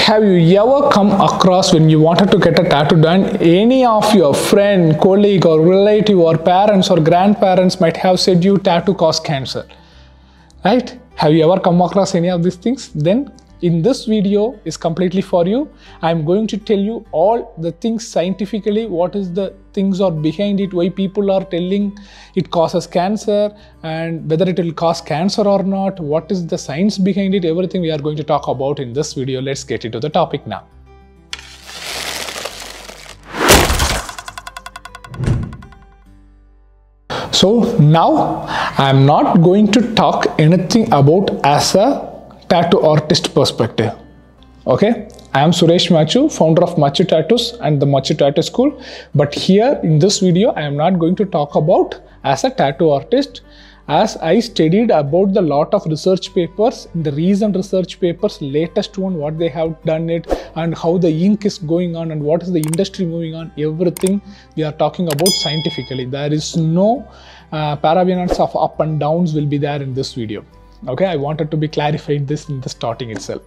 Have you ever come across when you wanted to get a tattoo done, any of your friend, colleague or relative or parents or grandparents might have said you tattoo cause cancer, right? Have you ever come across any of these things? Then in this video is completely for you. I'm going to tell you all the things scientifically, what is the things are behind it, why people are telling it causes cancer and whether it will cause cancer or not, what is the science behind it, everything we are going to talk about in this video. Let's get into the topic now. So now I'm not going to talk anything about as a tattoo artist perspective. Okay, I am Suresh Machu, founder of Machu Tattoos and the Machu Tattoo School. But here in this video, I am not going to talk about as a tattoo artist, as I studied about the lot of research papers, in the recent research papers, latest one, what they have done it and how the ink is going on and what is the industry moving on, everything we are talking about scientifically. There is no parabeners of up and downs will be there in this video. Okay, I wanted to be clarified this in the starting itself.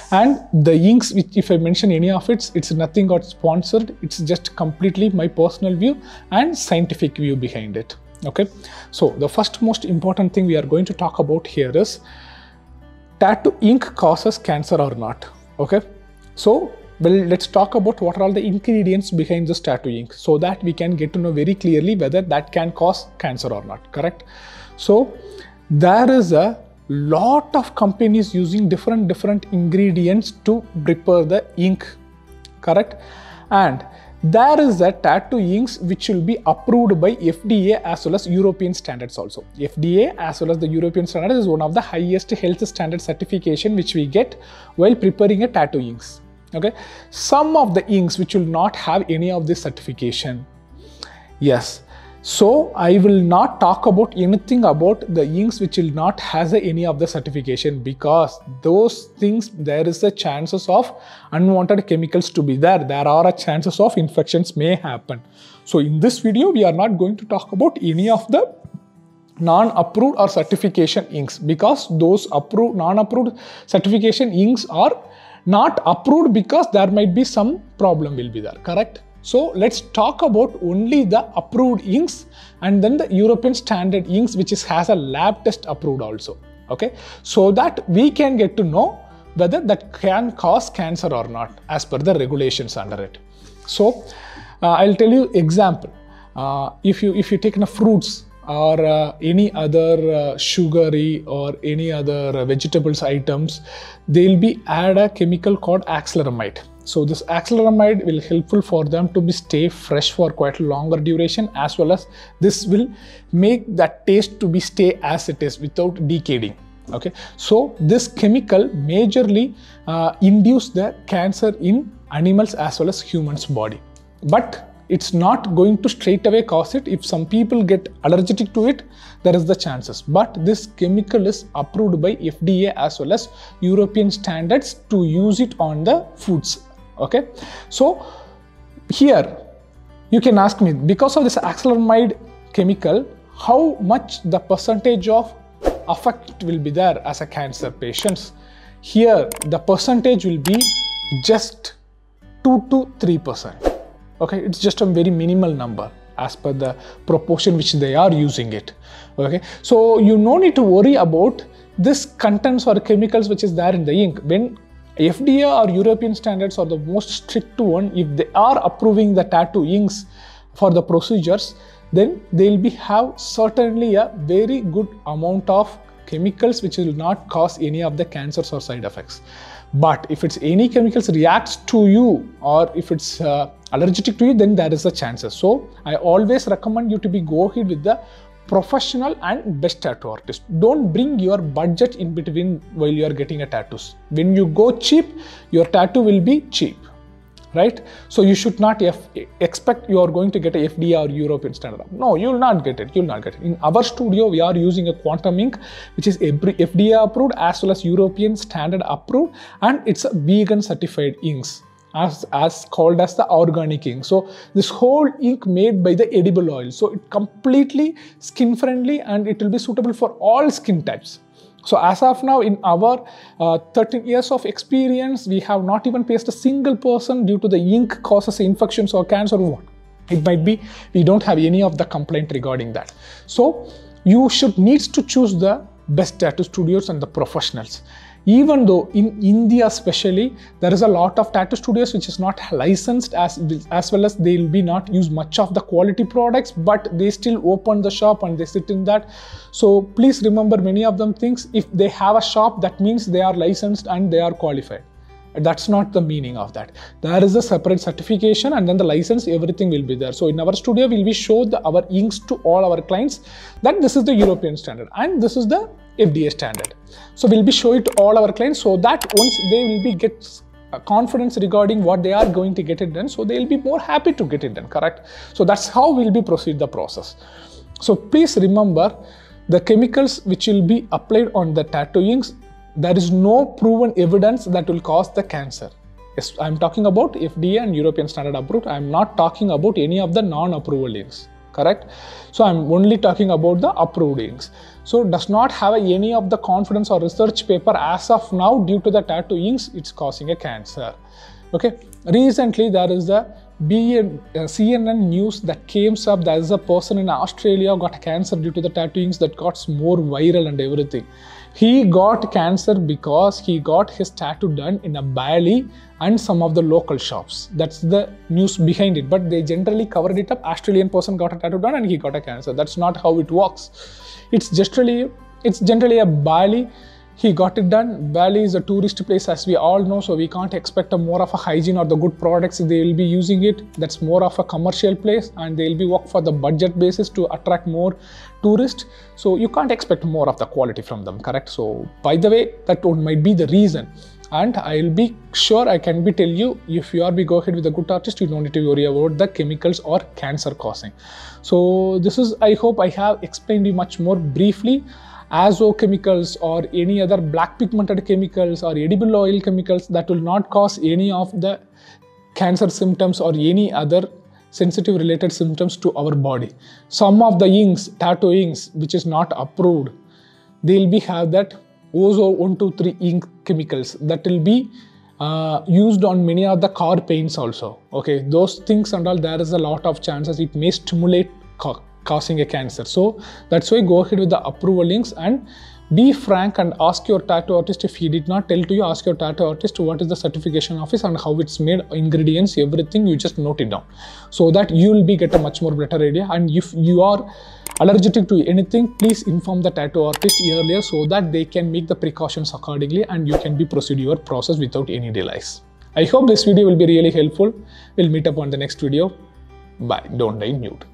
And the inks, which if I mention any of it, it's nothing got sponsored. It's just completely my personal view and scientific view behind it. Okay, so the first most important thing we are going to talk about here is tattoo ink causes cancer or not. Okay, so well, let's talk about what are all the ingredients behind this tattoo ink so that we can get to know very clearly whether that can cause cancer or not. Correct? So there is a lot of companies using different ingredients to prepare the ink. Correct? And there is a tattoo inks which will be approved by FDA as well as European standards also. FDA as well as the European standards is one of the highest health standard certification which we get while preparing a tattoo inks. Okay, some of the inks which will not have any of this certification. Yes, so I will not talk about anything about the inks which will not has any of the certification, because those things there is a chances of unwanted chemicals to be there. There are a chances of infections may happen. So in this video we are not going to talk about any of the non-approved or certification inks, because those approved non-approved certification inks are not approved because there might be some problem will be there. Correct? So let's talk about only the approved inks and then the European standard inks which has a lab test approved also. Okay, so that we can get to know whether that can cause cancer or not as per the regulations under it. So I'll tell you example. If you take fruits or any other sugary or any other vegetables items, they'll be add a chemical called acrylamide. So this acrylamide will helpful for them to be stay fresh for quite a longer duration, as well as this will make that taste to be stay as it is without decaying. Okay, so this chemical majorly induce the cancer in animals as well as humans body, but it's not going to straight away cause it. If some people get allergic to it, there is the chances. But this chemical is approved by FDA as well as European standards to use it on the foods. Okay, so here you can ask me, because of this acrylamide chemical, how much the percentage of effect will be there as a cancer patients? Here the percentage will be just 2 to 3%. Okay, it's just a very minimal number as per the proportion which they are using it. Okay, so you no need to worry about this contents or chemicals which is there in the ink. When FDA or European standards are the most strict one, if they are approving the tattoo inks for the procedures, then they will have certainly a very good amount of chemicals which will not cause any of the cancers or side effects. But if it's any chemicals reacts to you, or if it's allergic to you, then there is a chances. So I always recommend you to be go ahead with the professional and best tattoo artist. Don't bring your budget in between while you are getting a tattoos. When you go cheap, your tattoo will be cheap, right? So you should not expect you are going to get a FDA or European standard. No, you will not get it. You will not get it. In our studio, we are using a quantum ink, which is FDA approved as well as European standard approved, and it's a vegan certified inks. As called as the organic ink. So this whole ink made by the edible oil. So it completely skin friendly and it will be suitable for all skin types. So as of now, in our 13 years of experience, we have not even faced a single person due to the ink causes infections or cancer or what it might be. We don't have any of the complaint regarding that. So you should need to choose the best tattoo studios and the professionals. Even though in India especially, there is a lot of tattoo studios which is not licensed, as well as they will be not use much of the quality products, but they still open the shop and they sit in that. So please remember, many of them thinks if they have a shop, that means they are licensed and they are qualified. That's not the meaning of that. There is a separate certification and then the license, everything will be there. So in our studio, we will show our inks to all our clients that this is the European standard and this is the FDA standard. So we'll be showing to all our clients so that once they will be get confidence regarding what they are going to get it done, so they'll be more happy to get it done, correct? So that's how we'll be proceed the process. So please remember, the chemicals which will be applied on the tattoo inks, there is no proven evidence that will cause the cancer. Yes, I'm talking about FDA and European standard approved. I'm not talking about any of the non-approval inks, correct? So I'm only talking about the approved inks. So does not have any of the confidence or research paper as of now due to the tattoo inks, it's causing a cancer. Okay, recently there is the CNN news that came up. There is a person in Australia got cancer due to the tattoo inks that got more viral and everything. He got cancer because he got his tattoo done in a Bali and some of the local shops. That's the news behind it. But they generally covered it up. Australian person got a tattoo done and he got a cancer. That's not how it works. It's generally a Bali. He got it done. Bali is a tourist place, as we all know, so we can't expect a more of a hygiene or the good products they will be using it. That's more of a commercial place and they will be work for the budget basis to attract more tourists. So you can't expect more of the quality from them, correct? So by the way, that might be the reason. And I'll be sure I can be tell you, if you are be go ahead with a good artist, you don't need to worry about the chemicals or cancer causing. So this is, I hope I have explained you much more briefly. Azo chemicals or any other black pigmented chemicals or edible oil chemicals that will not cause any of the cancer symptoms or any other sensitive related symptoms to our body. Some of the inks, tattoo inks, which is not approved, they'll be have that Ozo 123 ink chemicals that will be used on many of the car paints also. Okay, those things and all, there is a lot of chances it may stimulate causing a cancer. So that's why go ahead with the approval inks and be frank and ask your tattoo artist. If he did not tell to you, ask your tattoo artist what is the certification office and how it's made, ingredients, everything, you just note it down so that you will be get a much more better idea. And if you are allergic to anything, please inform the tattoo artist earlier so that they can make the precautions accordingly and you can be proceed your process without any delays. I hope this video will be really helpful. We'll meet up on the next video. Bye. Don't die nude.